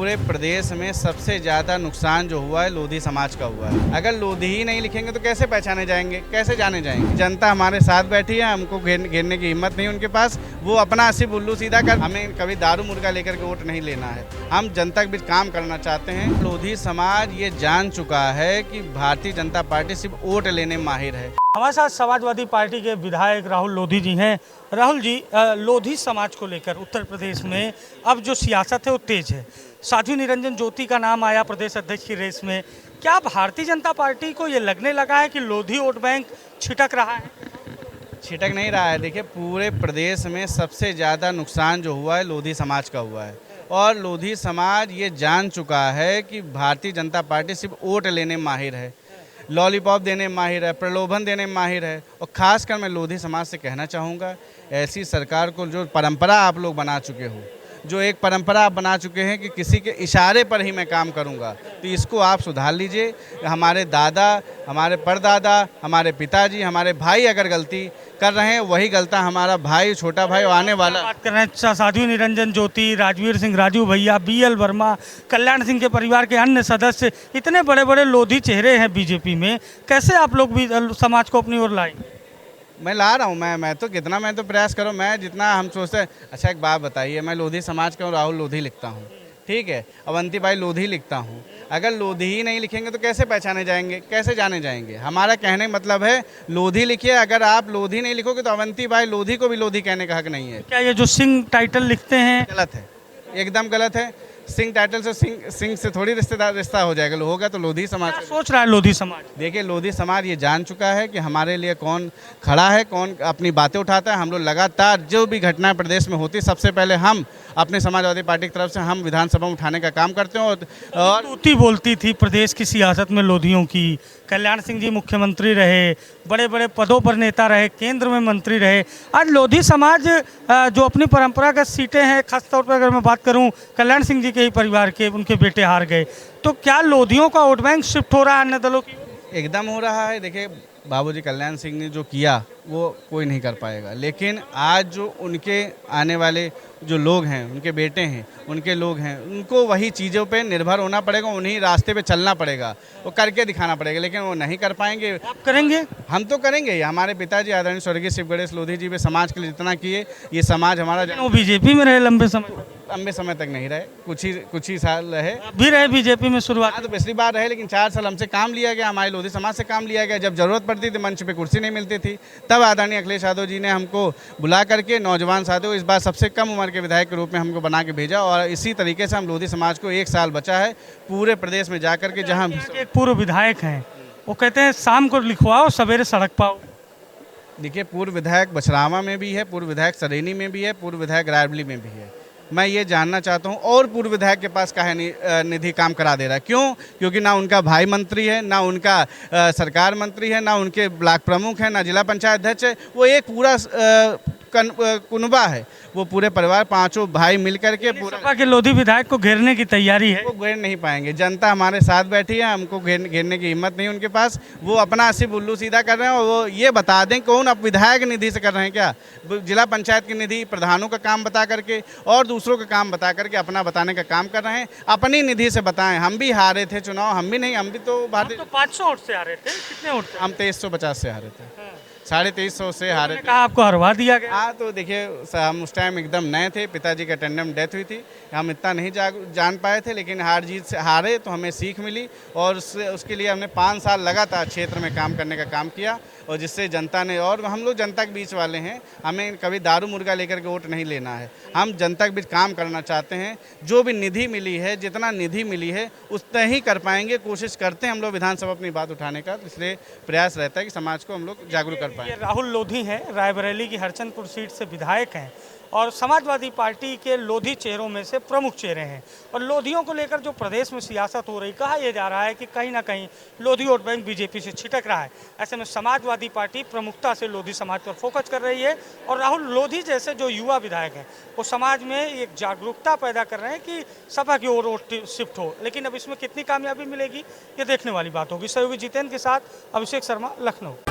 पूरे प्रदेश में सबसे ज़्यादा नुकसान जो हुआ है लोधी समाज का हुआ है। अगर लोधी ही नहीं लिखेंगे तो कैसे पहचाने जाएंगे, कैसे जाने जाएंगे। जनता हमारे साथ बैठी है, हमको घेरने की हिम्मत नहीं उनके पास। वो अपना सिर्फ उल्लू सीधा कर, हमें कभी दारू मुर्गा लेकर के वोट नहीं लेना है। हम जनता के बीच काम करना चाहते हैं। लोधी समाज ये जान चुका है कि भारतीय जनता पार्टी सिर्फ वोट लेने में माहिर है। हमारे साथ समाजवादी पार्टी के विधायक राहुल लोधी जी हैं। राहुल जी, लोधी समाज को लेकर उत्तर प्रदेश में अब जो सियासत है वो तेज है। साध्वी निरंजन ज्योति का नाम आया प्रदेश अध्यक्ष की रेस में। क्या भारतीय जनता पार्टी को ये लगने लगा है कि लोधी वोट बैंक छिटक रहा है? छिटक नहीं रहा है। देखिए, पूरे प्रदेश में सबसे ज़्यादा नुकसान जो हुआ है लोधी समाज का हुआ है, और लोधी समाज ये जान चुका है कि भारतीय जनता पार्टी सिर्फ वोट लेने में माहिर है, लॉलीपॉप देने में माहिर है, प्रलोभन देने में माहिर है। और ख़ासकर मैं लोधी समाज से कहना चाहूँगा, ऐसी सरकार को जो परंपरा आप लोग बना चुके हो, जो एक परंपरा आप बना चुके हैं कि किसी के इशारे पर ही मैं काम करूंगा, तो इसको आप सुधार लीजिए। हमारे दादा, हमारे परदादा, हमारे पिताजी, हमारे भाई अगर गलती कर रहे हैं, वही गलता हमारा भाई, छोटा भाई और आने वाला। बात कर रहे हैं साध्वी निरंजन ज्योति, राजवीर सिंह राजू भैया, BL वर्मा, कल्याण सिंह के परिवार के अन्य सदस्य, इतने बड़े बड़े लोधी चेहरे हैं बीजेपी में। कैसे आप लोग भी समाज को अपनी ओर लाएंगे? मैं ला रहा हूँ। मैं तो प्रयास करूँ, मैं जितना हम सोचते हैं। अच्छा, एक बात बताइए, मैं लोधी समाज का हूँ, राहुल लोधी लिखता हूँ, ठीक है, अवंती भाई लोधी लिखता हूँ। अगर लोधी ही नहीं लिखेंगे तो कैसे पहचाने जाएंगे, कैसे जाने जाएंगे। हमारा कहने का मतलब है लोधी लिखिए। अगर आप लोधी नहीं लिखोगे तो अवंती भाई लोधी को भी लोधी कहने का हक नहीं है। क्या ये जो सिंह टाइटल लिखते हैं गलत है, एकदम गलत है। सिंह टाइटल से सिंह से थोड़ी रिश्ता हो जाएगा, होगा तो लोधी समाज। क्या सोच रहा है लोधी समाज? देखिए, लोधी समाज ये जान चुका है कि हमारे लिए कौन खड़ा है, कौन अपनी बातें उठाता है। हम लोग लगातार जो भी घटनाएं प्रदेश में होती, सबसे पहले हम अपने समाजवादी पार्टी की तरफ से हम विधानसभा में उठाने का काम करते हैं। और तूती बोलती थी प्रदेश की सियासत में लोधियों की। कल्याण सिंह जी मुख्यमंत्री रहे, बड़े बड़े पदों पर नेता रहे, केंद्र में मंत्री रहे। आज लोधी समाज जो अपनी परंपरागत सीटें हैं, खासतौर पर अगर मैं बात करूं कल्याण सिंह जी के ही परिवार के, उनके बेटे हार गए, तो क्या लोधियों का वोट बैंक शिफ्ट हो रहा है अन्य दलों की? एकदम हो रहा है। देखिए, बाबूजी कल्याण सिंह ने जो किया वो कोई नहीं कर पाएगा, लेकिन आज जो उनके आने वाले जो लोग हैं, उनके बेटे हैं, उनके लोग हैं, उनको वही चीज़ों पे निर्भर होना पड़ेगा, उन्हीं रास्ते पे चलना पड़ेगा, वो करके दिखाना पड़ेगा। लेकिन वो नहीं कर पाएंगे। आप करेंगे? हम तो करेंगे ही। हमारे पिताजी आदरणीय स्वर्गीय शिव गणेश लोधी जी भी समाज के लिए जितना किए, ये समाज हमारा। वो बीजेपी में रहे लंबे समय तक नहीं रहे, कुछ ही साल रहे। भी रहे बीजेपी में शुरुआत। हाँ, तो पिछली बार रहे, लेकिन 4 साल हमसे काम लिया गया, हमारे लोधी समाज से काम लिया गया। जब जरूरत पड़ती थी, मंच पे कुर्सी नहीं मिलती थी, तब आदरणीय अखिलेश यादव जी ने हमको बुला करके, नौजवान साथियों, इस बार सबसे कम उम्र के विधायक के रूप में हमको बना के भेजा। और इसी तरीके से हम लोधी समाज को 1 साल बचा है पूरे प्रदेश में जाकर के। जहाँ एक पूर्व विधायक हैं, वो कहते हैं शाम को लिखवाओ, सवेरे सड़क पाओ। देखिए, पूर्व विधायक बछरावा में भी है, पूर्व विधायक सरेनी में भी है, पूर्व विधायक रायबली में भी है। मैं ये जानना चाहता हूँ, और पूर्व विधायक के पास काहे निधि काम करा दे रहा है? क्यों? क्योंकि ना उनका भाई मंत्री है, ना उनका सरकार मंत्री है, ना उनके ब्लॉक प्रमुख है, ना जिला पंचायत अध्यक्ष है। वो एक पूरा कुनबा है, वो पूरे परिवार, 5 भाई मिलकर के पूरा। सपा के लोधी विधायक को घेरने की तैयारी है। वो घेर नहीं पाएंगे। जनता हमारे साथ बैठी है, हमको घेरने की हिम्मत नहीं उनके पास। वो अपना सिर्फ उल्लू सीधा कर रहे हैं। और वो ये बता दें कौन अब विधायक निधि से कर रहे हैं, क्या जिला पंचायत की निधि, प्रधानों का काम बता करके और दूसरों का काम बता करके अपना बताने का काम कर रहे हैं। अपनी निधि से बताएं। हम भी हारे थे चुनाव, हम भी नहीं, हम भी तो 500 वोट से हारे थे। कितने वोट से? हम 2350 से हारे थे, 2350 से हारे थे। कहा आपको हरवा दिया गया? हाँ, तो देखिए, हम उस टाइम एकदम नए थे, पिताजी का टेंडम डेथ हुई थी, हम इतना नहीं जान पाए थे। लेकिन हार जीत से हारे तो हमें सीख मिली, और उसके लिए हमने 5 साल लगातार क्षेत्र में काम करने का काम किया, और जिससे जनता ने, और हम लोग जनता के बीच वाले हैं, हमें कभी दारू मुर्गा लेकर के वोट नहीं लेना है। हम जनता के बीच काम करना चाहते हैं। जो भी निधि मिली है, जितना निधि मिली है उतना ही कर पाएंगे, कोशिश करते हैं हम लोग विधानसभा अपनी बात उठाने का। इसलिए प्रयास रहता है कि समाज को हम लोग जागरूक कर पाएँ। राहुल लोधी हैं, रायबरेली की हरचंदपुर सीट से विधायक हैं, और समाजवादी पार्टी के लोधी चेहरों में से प्रमुख चेहरे हैं। और लोधियों को लेकर जो प्रदेश में सियासत हो रही, कहा यह जा रहा है कि कहीं ना कहीं लोधी वोट बैंक बीजेपी से छिटक रहा है। ऐसे में समाजवादी पार्टी प्रमुखता से लोधी समाज पर फोकस कर रही है, और राहुल लोधी जैसे जो युवा विधायक हैं वो समाज में एक जागरूकता पैदा कर रहे हैं कि सपा की ओर वोट शिफ्ट हो। लेकिन अब इसमें कितनी कामयाबी मिलेगी, ये देखने वाली बात होगी। सहयोगी जितेंद्र के साथ अभिषेक शर्मा, लखनऊ।